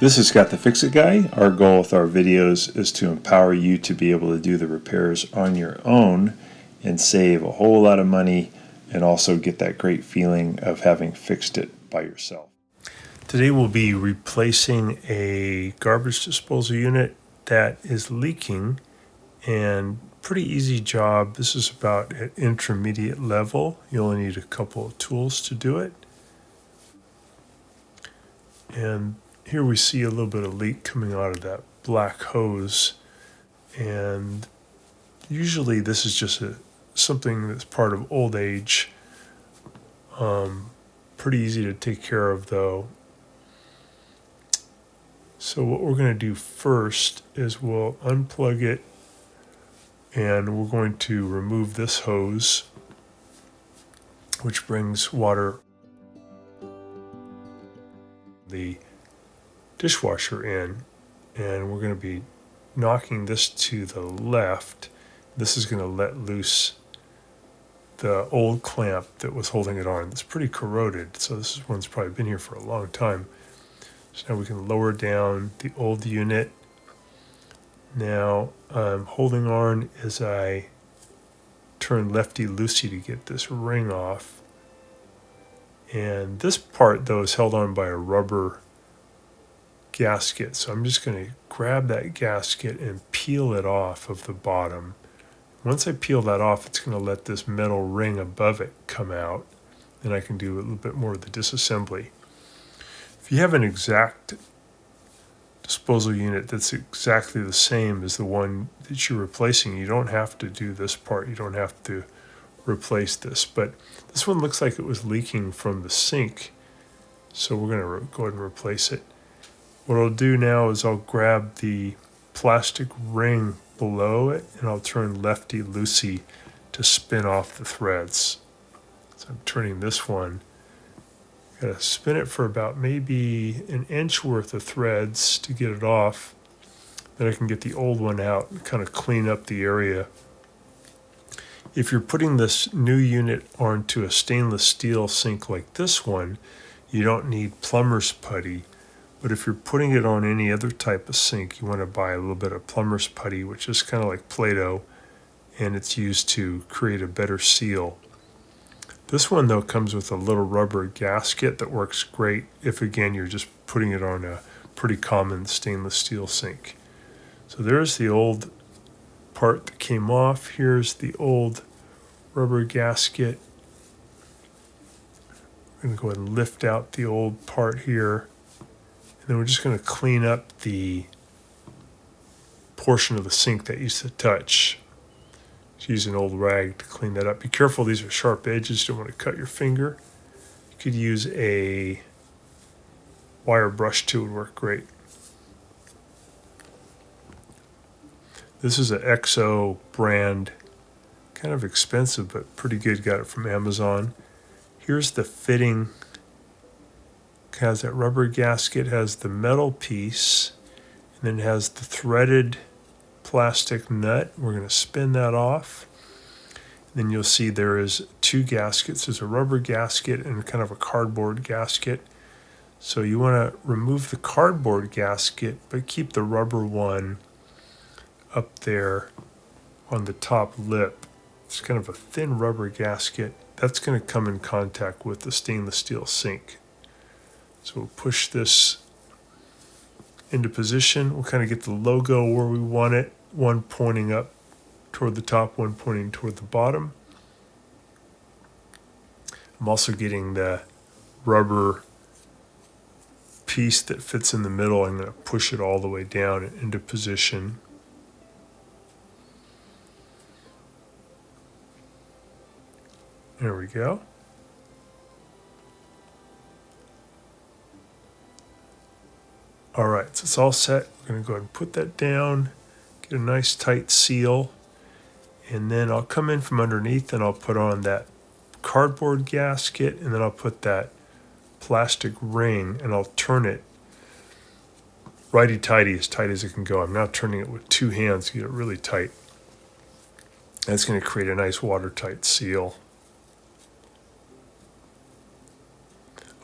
This is Scott the Fix-It Guy. Our goal with our videos is to empower you to be able to do the repairs on your own and save a whole lot of money and also get that great feeling of having fixed it by yourself. Today we'll be replacing a garbage disposal unit that is leaking, and pretty easy job. This is about at intermediate level. You only need a couple of tools to do it. And here we see a little bit of leak coming out of that black hose, and usually this is just something that's part of old age. Pretty easy to take care of though. So what we're going to do first is we'll unplug it, and we're going to remove this hose, which brings water the dishwasher in, and we're going to be knocking this to the left. This is going to let loose the old clamp that was holding it on. It's pretty corroded, so this one's probably been here for a long time. So now we can lower down the old unit. Now I'm holding on as I turn lefty-loosey to get this ring off. And this part though is held on by a rubber gasket, so I'm just going to grab that gasket and peel it off of the bottom. Once I peel that off, it's going to let this metal ring above it come out, and I can do a little bit more of the disassembly. If you have an exact disposal unit that's exactly the same as the one that you're replacing, you don't have to do this part. You don't have to replace this, but this one looks like it was leaking from the sink, so we're going to go ahead and replace it. What I'll do now is I'll grab the plastic ring below it, and I'll turn lefty-loosey to spin off the threads. So I'm turning this one. Got to spin it for about maybe an inch worth of threads to get it off. Then I can get the old one out and kind of clean up the area. If you're putting this new unit onto a stainless steel sink like this one, you don't need plumber's putty. But if you're putting it on any other type of sink, you want to buy a little bit of plumber's putty, which is kind of like Play-Doh, and it's used to create a better seal. This one though comes with a little rubber gasket that works great if, again, you're just putting it on a pretty common stainless steel sink. So there's the old part that came off. Here's the old rubber gasket. I'm going to go ahead and lift out the old part here. And then we're just going to clean up the portion of the sink that used to touch. Just use an old rag to clean that up. Be careful, these are sharp edges. You don't want to cut your finger. You could use a wire brush too, would work great. This is an XO brand, kind of expensive but pretty good. Got it from Amazon. Here's the fitting. Has that rubber gasket, has the metal piece, and then it has the threaded plastic nut. We're going to spin that off. And then you'll see there is two gaskets. There's a rubber gasket and kind of a cardboard gasket. So you want to remove the cardboard gasket, but keep the rubber one up there on the top lip. It's kind of a thin rubber gasket. That's going to come in contact with the stainless steel sink. So we'll push this into position. We'll kind of get the logo where we want it, one pointing up toward the top, one pointing toward the bottom. I'm also getting the rubber piece that fits in the middle. I'm going to push it all the way down into position. There we go. All right, so it's all set. We're going to go ahead and put that down, get a nice tight seal, and then I'll come in from underneath and I'll put on that cardboard gasket, and then I'll put that plastic ring and I'll turn it righty-tighty, as tight as it can go. I'm now turning it with two hands to get it really tight. That's going to create a nice watertight seal.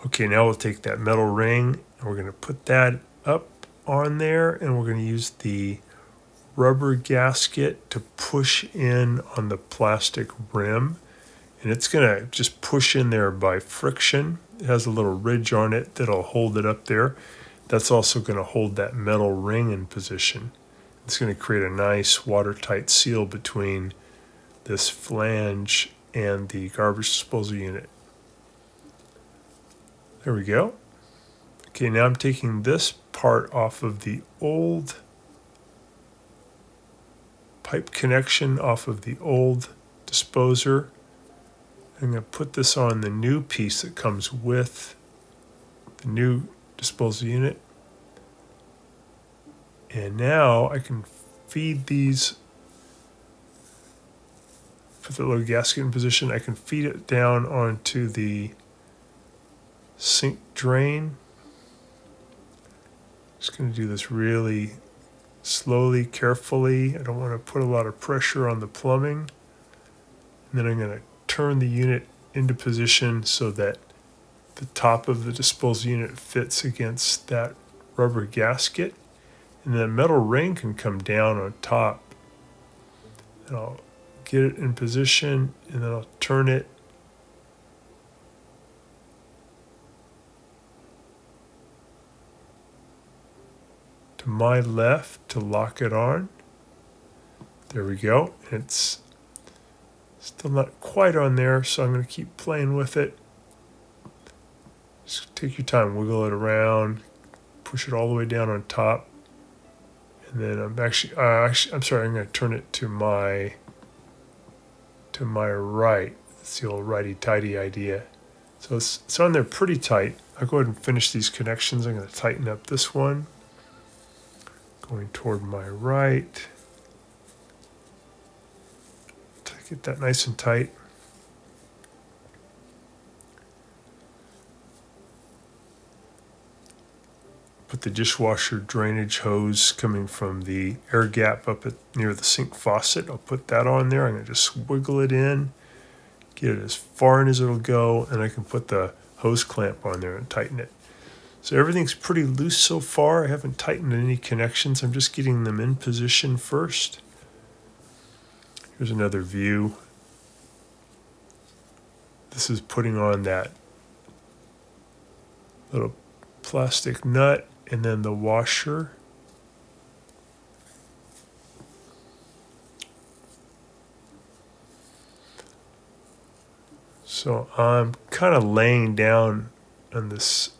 Okay, now we'll take that metal ring and we're going to put that up on there, and we're going to use the rubber gasket to push in on the plastic rim. And it's going to just push in there by friction. It has a little ridge on it that'll hold it up there. That's also going to hold that metal ring in position. It's going to create a nice watertight seal between this flange and the garbage disposal unit. There we go. Okay, now I'm taking this part off of the old pipe connection off of the old disposer. I'm going to put this on the new piece that comes with the new disposal unit. And now I can feed these, put the little gasket in position. I can feed it down onto the sink drain. Just going to do this really slowly, carefully. I don't want to put a lot of pressure on the plumbing. And then I'm going to turn the unit into position so that the top of the disposal unit fits against that rubber gasket. And the metal ring can come down on top. And I'll get it in position, and then I'll turn it to my left to lock it on. There we go. It's still not quite on there, so I'm going to keep playing with it. Just take your time, wiggle it around, push it all the way down on top. And then I'm I'm going to turn it to my right. It's the old righty-tighty idea. So it's on there pretty tight. I'll go ahead and finish these connections. I'm going to tighten up this one. Going toward my right. To get that nice and tight. Put the dishwasher drainage hose coming from the air gap up near the sink faucet. I'll put that on there. I'm going to just wiggle it in, get it as far in as it'll go, and I can put the hose clamp on there and tighten it. So everything's pretty loose so far. I haven't tightened any connections. I'm just getting them in position first. Here's another view. This is putting on that little plastic nut and then the washer. So I'm kind of laying down on this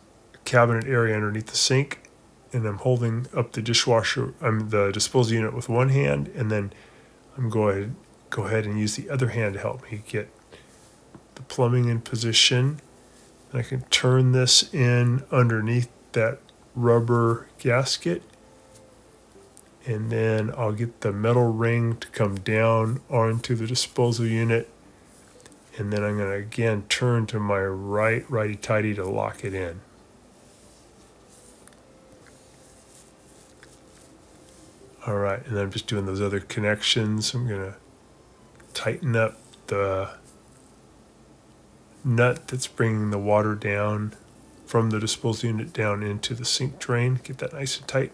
cabinet area underneath the sink, and I'm holding up the the disposal unit with one hand, and then I'm going to go ahead and use the other hand to help me get the plumbing in position. And I can turn this in underneath that rubber gasket, and then I'll get the metal ring to come down onto the disposal unit, and then I'm going to again turn to my right, righty-tighty, to lock it in. All right, and then I'm just doing those other connections. I'm going to tighten up the nut that's bringing the water down from the disposal unit down into the sink drain. Get that nice and tight.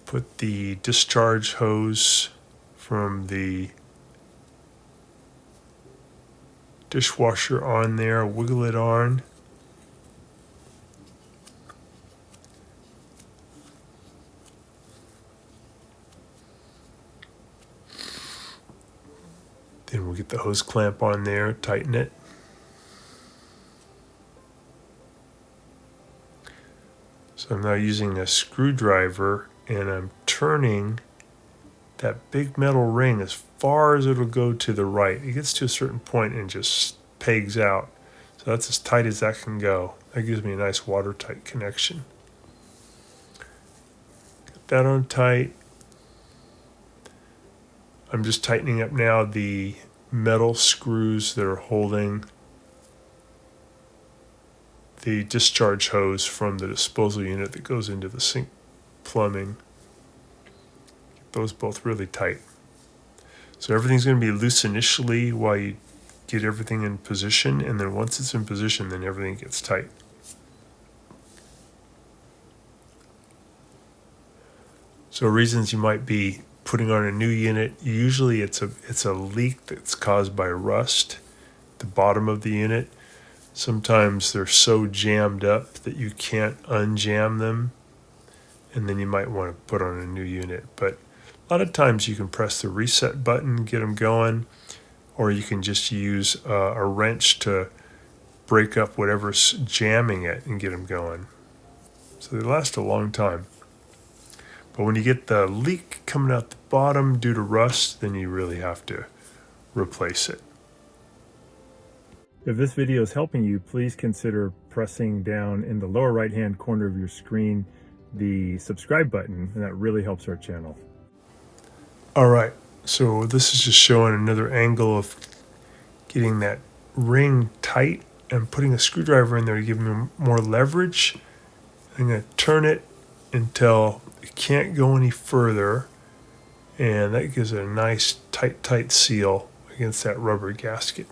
Put the discharge hose from the dishwasher on there, wiggle it on. Then we'll get the hose clamp on there, tighten it. So I'm now using a screwdriver, and I'm turning that big metal ring as far as it'll go to the right. It gets to a certain point and just pegs out. So that's as tight as that can go. That gives me a nice watertight connection. Get that on tight. I'm just tightening up now the metal screws that are holding the discharge hose from the disposal unit that goes into the sink plumbing. Get those both really tight. So everything's going to be loose initially while you get everything in position, and then once it's in position, then everything gets tight. So reasons you might be putting on a new unit, usually it's a leak that's caused by rust, the bottom of the unit. Sometimes they're so jammed up that you can't unjam them, and then you might want to put on a new unit. But a lot of times you can press the reset button, get them going, or you can just use a wrench to break up whatever's jamming it and get them going. So they last a long time. But when you get the leak coming out the bottom due to rust, then you really have to replace it. If this video is helping you, please consider pressing down in the lower right-hand corner of your screen the subscribe button, and that really helps our channel. All right, so this is just showing another angle of getting that ring tight and putting a screwdriver in there to give me more leverage. I'm going to turn it until it can't go any further, and that gives it a nice tight seal against that rubber gasket.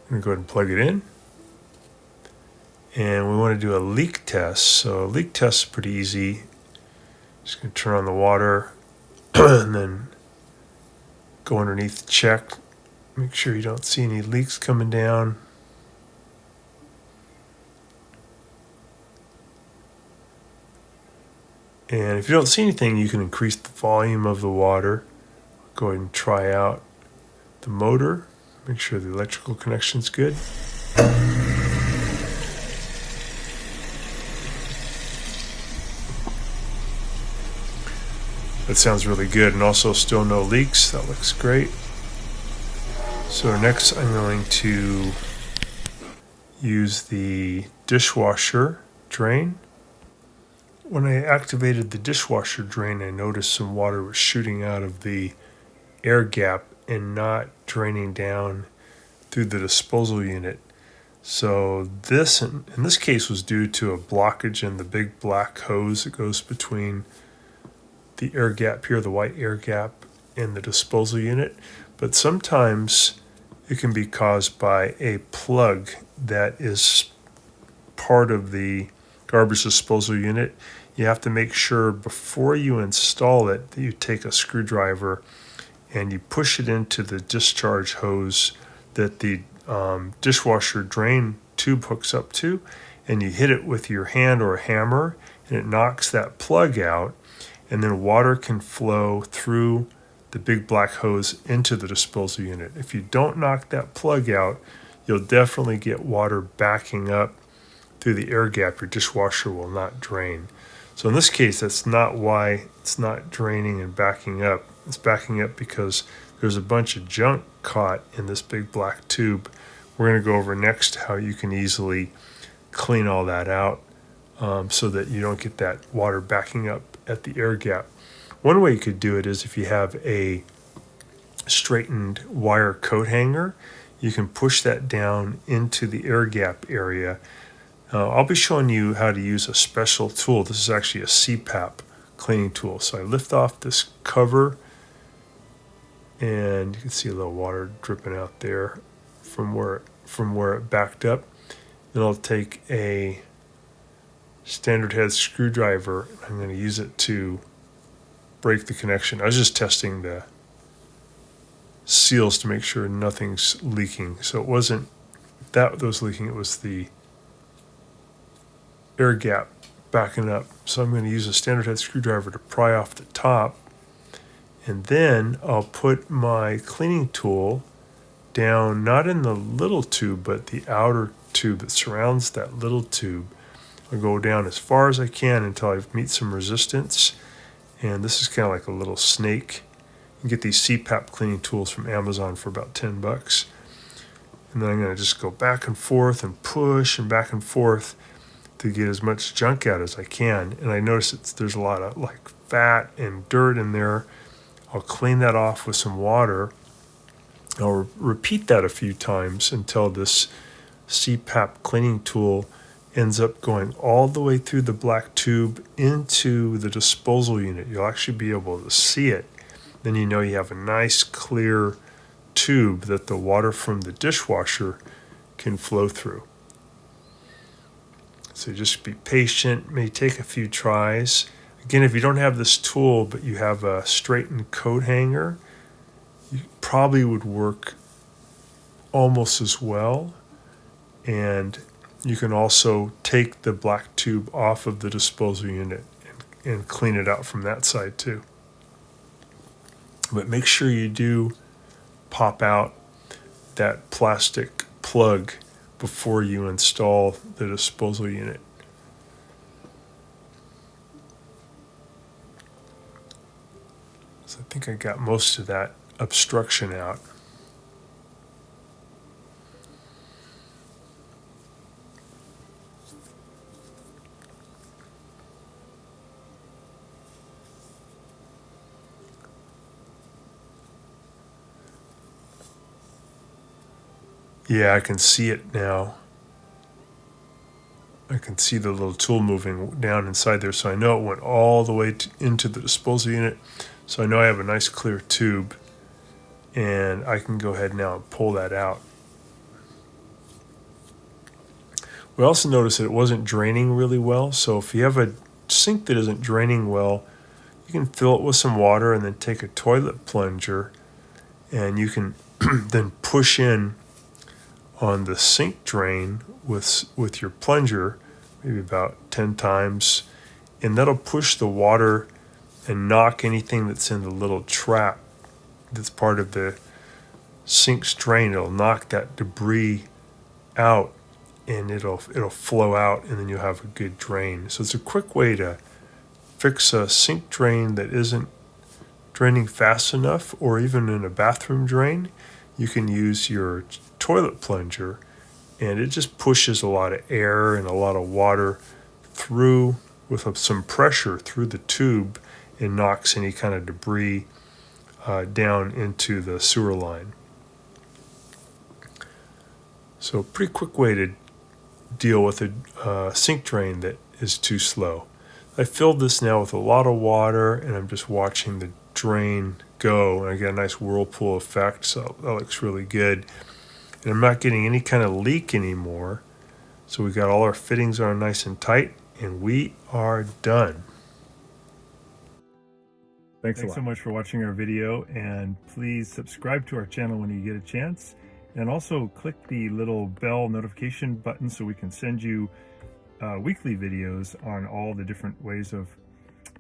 I'm going to go ahead and plug it in, and we want to do a leak test. So a leak test is pretty easy. Just going to turn on the water and then go underneath, check, make sure you don't see any leaks coming down. And if you don't see anything, you can increase the volume of the water. Go ahead and try out the motor. Make sure the electrical connection's good. That sounds really good, and also still no leaks. That looks great. So next I'm going to use the dishwasher drain. When I activated the dishwasher drain, I noticed some water was shooting out of the air gap and not draining down through the disposal unit. So this, in this case, was due to a blockage in the big black hose that goes between the air gap here, the white air gap, and the disposal unit. But sometimes it can be caused by a plug that is part of the garbage disposal unit. You have to make sure before you install it that you take a screwdriver and you push it into the discharge hose that the dishwasher drain tube hooks up to, and you hit it with your hand or a hammer, and it knocks that plug out, and then water can flow through the big black hose into the disposal unit. If you don't knock that plug out, you'll definitely get water backing up through the air gap. Your dishwasher will not drain. So in this case, that's not why it's not draining and backing up. It's backing up because there's a bunch of junk caught in this big black tube. We're going to go over next how you can easily clean all that out so that you don't get that water backing up at the air gap. One way you could do it is if you have a straightened wire coat hanger, you can push that down into the air gap area. I'll be showing you how to use a special tool. This is actually a CPAP cleaning tool. So I lift off this cover, and you can see a little water dripping out there from where it backed up. Then I'll take a standard head screwdriver. I'm going to use it to break the connection. I was just testing the seals to make sure nothing's leaking. So it wasn't that was leaking, it was the air gap backing up. So I'm going to use a standard head screwdriver to pry off the top, and then I'll put my cleaning tool down, not in the little tube, but the outer tube that surrounds that little tube. I'll go down as far as I can until I meet some resistance, and this is kind of like a little snake. You can get these CPAP cleaning tools from Amazon for about $10. And then I'm going to just go back and forth and push and back and forth to get as much junk out as I can. And I notice there's a lot of like fat and dirt in there. I'll clean that off with some water. I'll repeat that a few times until this CPAP cleaning tool ends up going all the way through the black tube into the disposal unit. You'll actually be able to see it then you know you have a nice clear tube that the water from the dishwasher can flow through. So just be patient, may take a few tries. Again, if you don't have this tool, but you have a straightened coat hanger, you probably would work almost as well. And you can also take the black tube off of the disposal unit and clean it out from that side too. But make sure you do pop out that plastic plug before you install the disposal unit. So I think I got most of that obstruction out. Yeah, I can see it now. I can see the little tool moving down inside there, so I know it went all the way into the disposal unit. So I know I have a nice clear tube, and I can go ahead now and pull that out. We also noticed that it wasn't draining really well, so if you have a sink that isn't draining well, you can fill it with some water and then take a toilet plunger, and you can then push in on the sink drain with your plunger, maybe about 10 times, and that'll push the water and knock anything that's in the little trap that's part of the sink's drain. It'll knock that debris out, and it'll flow out, and then you'll have a good drain. So it's a quick way to fix a sink drain that isn't draining fast enough, or even in a bathroom drain. You can use your toilet plunger, and it just pushes a lot of air and a lot of water through with some pressure through the tube and knocks any kind of debris down into the sewer line. So pretty quick way to deal with a sink drain that is too slow. I filled this now with a lot of water, and I'm just watching the drain go, and I get a nice whirlpool effect, so that looks really good. And I'm not getting any kind of leak anymore. So we got all our fittings on nice and tight, and we are done. Thanks so much for watching our video, and please subscribe to our channel when you get a chance, and also click the little bell notification button so we can send you weekly videos on all the different ways of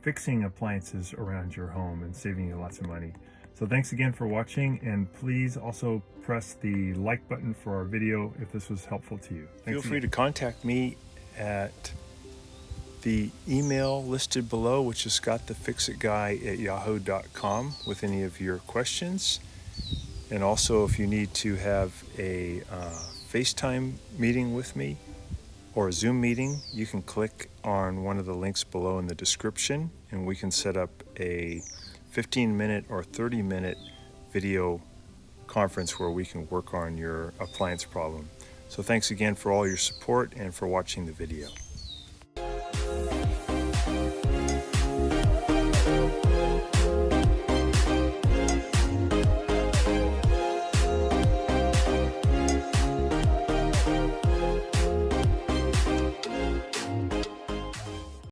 fixing appliances around your home and saving you lots of money. So thanks again for watching, and please also press the like button for our video if this was helpful to you. Feel free to contact me at the email listed below, which is scottthefixitguy@yahoo.com, with any of your questions. And also, if you need to have a FaceTime meeting with me or a Zoom meeting, you can click on one of the links below in the description, and we can set up a 15-minute or 30-minute video conference where we can work on your appliance problem. So thanks again for all your support and for watching the video.